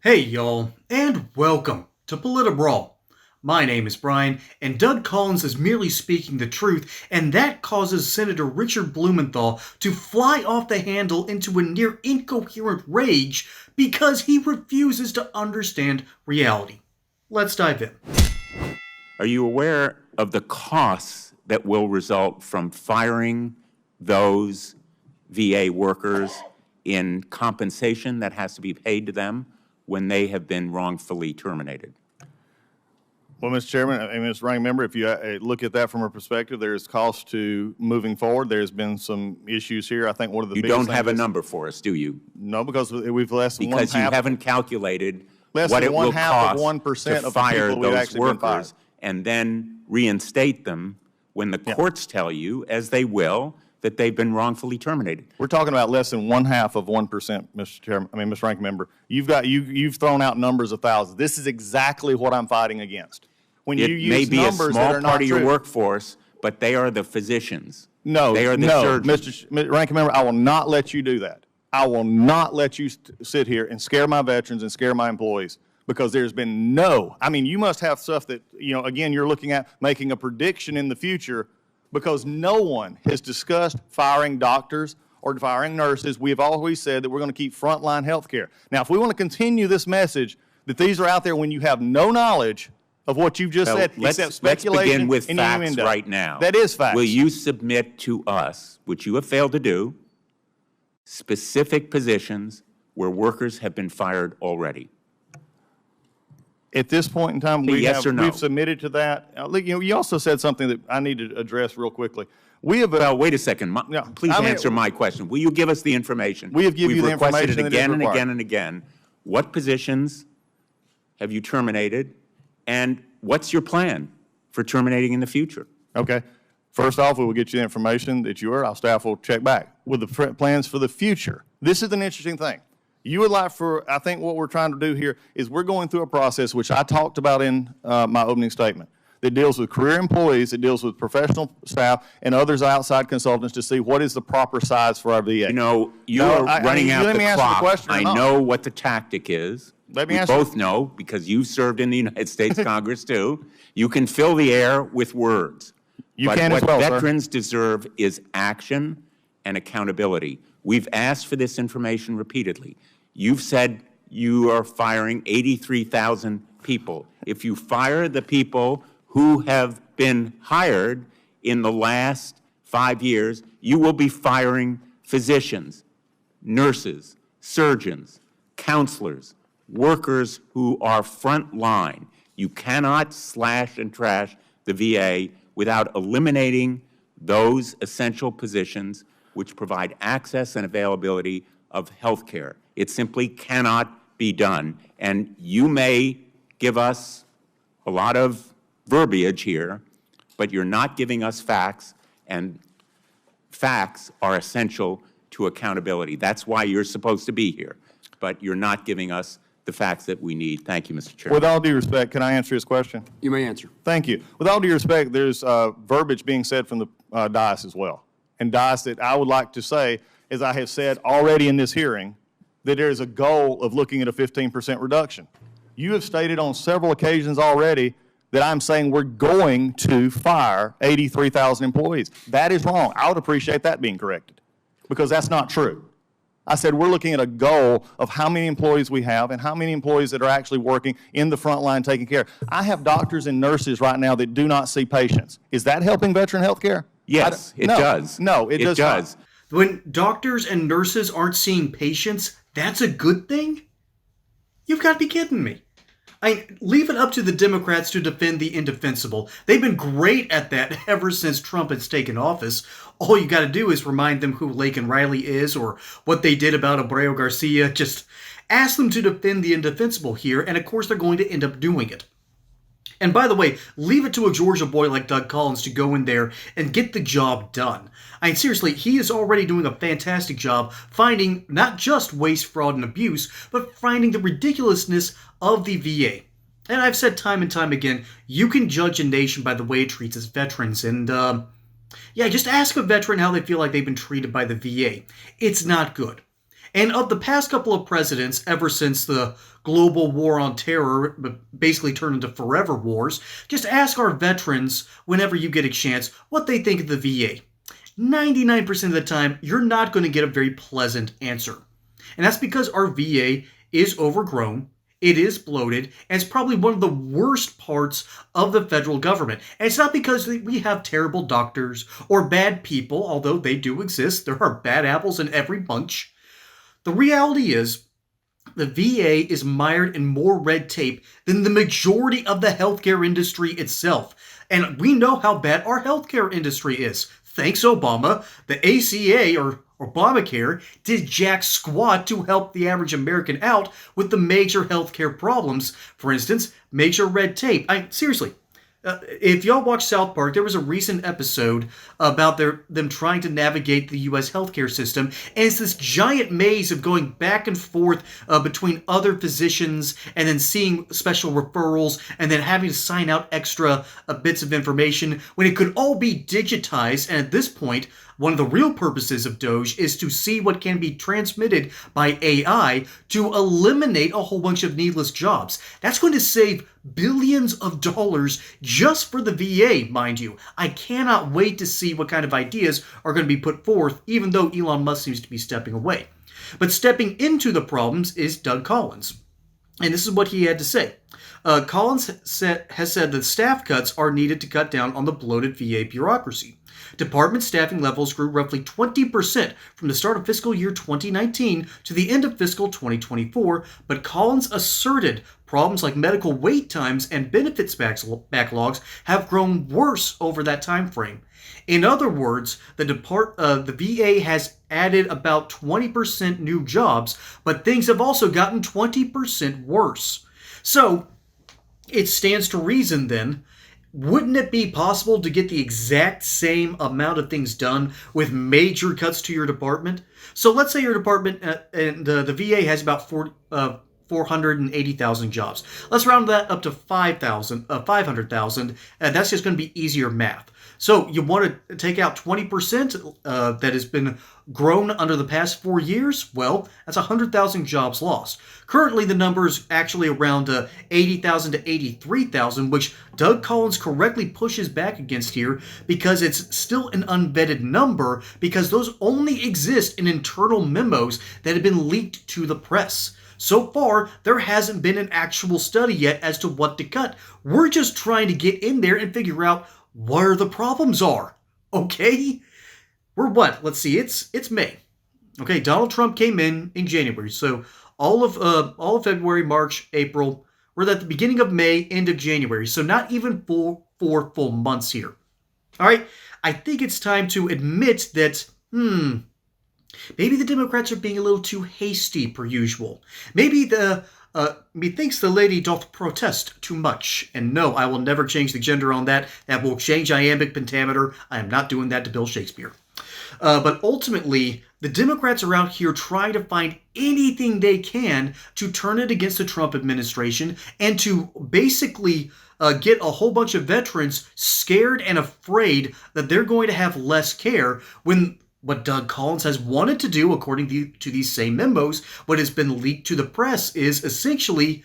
Hey y'all, and welcome to Politibrawl. My name is Brian, and Doug Collins is merely speaking the truth, and that causes Senator Richard Blumenthal to fly off the handle into a near incoherent rage because he refuses to understand reality. Let's dive in. Are you aware of the costs that will result from firing those VA workers in compensation that has to be paid to them when they have been wrongfully terminated? Well, Mr. Chairman, Mr. Ranking Member, if you look at that from a perspective, there's cost to moving forward. There's been some issues here. I think one of the You biggest don't have a number for us, do you? No, because we've less than Because you one half. haven't calculated Less what than it one will half of cost 1% to of the fire people we've those actually been fired. workers and then reinstate them when the courts tell you, as they will, that they've been wrongfully terminated. We're talking about less than one half of 1%, Mr. Chairman. Mr. Ranking Member. You've thrown out numbers of thousands. This is exactly what I'm fighting against. When you It use may be a numbers that small are part not of your true. workforce, but they are the physicians. No, They are the no, surgeons. Mr. Ranking Member, I will not let you do that. I will not let you sit here and scare my veterans and scare my employees because there's been you must have stuff that, again, you're looking at making a prediction in the future because no one has discussed firing doctors or firing nurses. We have always said that we're going to keep frontline health care. Now, if we want to continue this message that these are out there when you have no knowledge of what you've just said, except speculation. Let's begin with and facts innuendo. right now. That is facts. Will you submit to us, which you have failed to do, specific positions where workers have been fired already? At this point in time, yes or no? we've submitted to that. You also said something that I need to address real quickly. We have Well, wait a second. Please answer my question. Will you give us the information? We have given you the We've requested information it that is again and required. again and again. What positions have you terminated, and what's your plan for terminating in the future? Okay. First off, we will get you the information that our staff will check back with the plans for the future. This is an interesting thing. You would like I think what we're trying to do here is we're going through a process, which I talked about in my opening statement, that deals with career employees, that deals with professional staff, and others outside consultants to see what is the proper size for our VA. You're running out let the me answer the clock. question or I not. know what the tactic is. Let me we answer- both know, because you served in the United States Congress too. You can fill the air with words. You but can what as well, sir. veterans deserve is action and accountability. We've asked for this information repeatedly. You've said you are firing 83,000 people. If you fire the people who have been hired in the last 5 years, you will be firing physicians, nurses, surgeons, counselors, workers who are front line. You cannot slash and trash the VA without eliminating those essential positions which provide access and availability of health care. It simply cannot be done. And you may give us a lot of verbiage here, but you're not giving us facts, and facts are essential to accountability. That's why you're supposed to be here, but you're not giving us the facts that we need. Thank you, Mr. Chairman. With all due respect, can I answer his question? You may answer. Thank you. With all due respect, there's verbiage being said from the dais as well. And dais that I would like to say, as I have said already in this hearing, that there is a goal of looking at a 15% reduction. You have stated on several occasions already that I'm saying we're going to fire 83,000 employees. That is wrong. I would appreciate that being corrected because that's not true. I said we're looking at a goal of how many employees we have and how many employees that are actually working in the front line taking care. I have doctors and nurses right now that do not see patients. Is that helping veteran health care? Yes, it does. No, it does not. When doctors and nurses aren't seeing patients, that's a good thing? You've got to be kidding me. Leave it up to the Democrats to defend the indefensible. They've been great at that ever since Trump has taken office. All you got to do is remind them who Laken Riley is or what they did about Abreu Garcia. Just ask them to defend the indefensible here, and of course they're going to end up doing it. And by the way, leave it to a Georgia boy like Doug Collins to go in there and get the job done. Seriously, he is already doing a fantastic job finding not just waste, fraud, and abuse, but finding the ridiculousness of the VA. And I've said time and time again, you can judge a nation by the way it treats its veterans. And, just ask a veteran how they feel like they've been treated by the VA. It's not good. And of the past couple of presidents, ever since the global war on terror basically turned into forever wars, just ask our veterans, whenever you get a chance, what they think of the VA. 99% of the time, you're not going to get a very pleasant answer. And that's because our VA is overgrown, it is bloated, and it's probably one of the worst parts of the federal government. And it's not because we have terrible doctors or bad people, although they do exist. There are bad apples in every bunch. The reality is, the VA is mired in more red tape than the majority of the healthcare industry itself. And we know how bad our healthcare industry is. Thanks, Obama. The ACA, or Obamacare, did jack squat to help the average American out with the major healthcare problems. For instance, major red tape. Seriously, if y'all watch South Park, there was a recent episode about them trying to navigate the U.S. healthcare system, and it's this giant maze of going back and forth between other physicians, and then seeing special referrals, and then having to sign out extra bits of information when it could all be digitized. And at this point, one of the real purposes of DOGE is to see what can be transmitted by AI to eliminate a whole bunch of needless jobs. That's going to save billions of dollars just for the VA, mind you. I cannot wait to see what kind of ideas are going to be put forth, even though Elon Musk seems to be stepping away. But stepping into the problems is Doug Collins. And this is what he had to say. Collins has said that staff cuts are needed to cut down on the bloated VA bureaucracy. Department staffing levels grew roughly 20% from the start of fiscal year 2019 to the end of fiscal 2024, but Collins asserted problems like medical wait times and benefits backlogs have grown worse over that time frame. In other words, the VA has added about 20% new jobs, but things have also gotten 20% worse. So, it stands to reason then, wouldn't it be possible to get the exact same amount of things done with major cuts to your department? So let's say your department and the VA has about 480,000 jobs. Let's round that up to 500,000, and that's just going to be easier math. So you want to take out 20% that has been grown under the past 4 years? Well, that's 100,000 jobs lost. Currently, the number is actually around 80,000 to 83,000, which Doug Collins correctly pushes back against here because it's still an unvetted number, because those only exist in internal memos that have been leaked to the press. So far, there hasn't been an actual study yet as to what to cut. We're just trying to get in there and figure out where the problems are. Okay? We're what? Let's see. It's May. Okay, Donald Trump came in January. So all of February, March, April. We're at the beginning of May, end of January. So not even 4 full months here. All right. I think it's time to admit that maybe the Democrats are being a little too hasty per usual. Maybe methinks the lady doth protest too much. And no, I will never change the gender on that. That will change iambic pentameter. I am not doing that to Bill Shakespeare. But ultimately, the Democrats are out here trying to find anything they can to turn it against the Trump administration and to basically get a whole bunch of veterans scared and afraid that they're going to have less care when what Doug Collins has wanted to do, according to these same memos, what has been leaked to the press, is essentially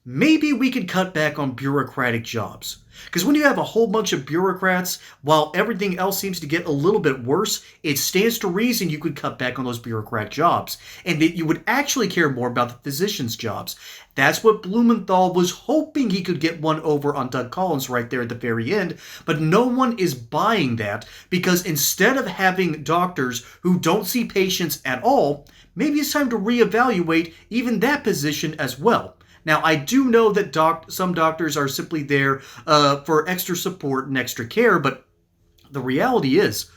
maybe we could cut back on bureaucratic jobs. Because when you have a whole bunch of bureaucrats, while everything else seems to get a little bit worse, it stands to reason you could cut back on those bureaucrat jobs, and that you would actually care more about the physicians' jobs. That's what Blumenthal was hoping he could get one over on Doug Collins right there at the very end, but no one is buying that, because instead of having doctors who don't see patients at all, maybe it's time to reevaluate even that position as well. Now, I do know that some doctors are simply there for extra support and extra care, but the reality is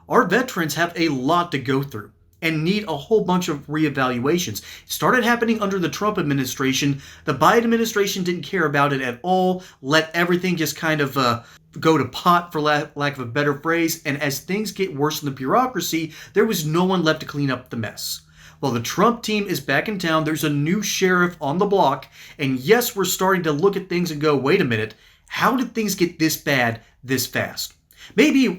our veterans have a lot to go through and need a whole bunch of reevaluations. It started happening under the Trump administration. The Biden administration didn't care about it at all, let everything just kind of go to pot, for lack of a better phrase, and as things get worse in the bureaucracy, there was no one left to clean up the mess. Well, the Trump team is back in town. There's a new sheriff on the block. And yes, we're starting to look at things and go, wait a minute, how did things get this bad this fast? Maybe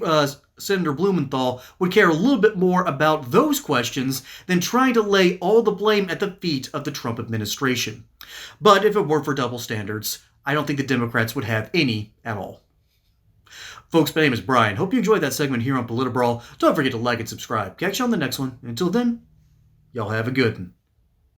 Senator Blumenthal would care a little bit more about those questions than trying to lay all the blame at the feet of the Trump administration. But if it were for double standards, I don't think the Democrats would have any at all. Folks, my name is Brian. Hope you enjoyed that segment here on Politbrawl. Don't forget to like and subscribe. Catch you on the next one. Until then, y'all have a good one.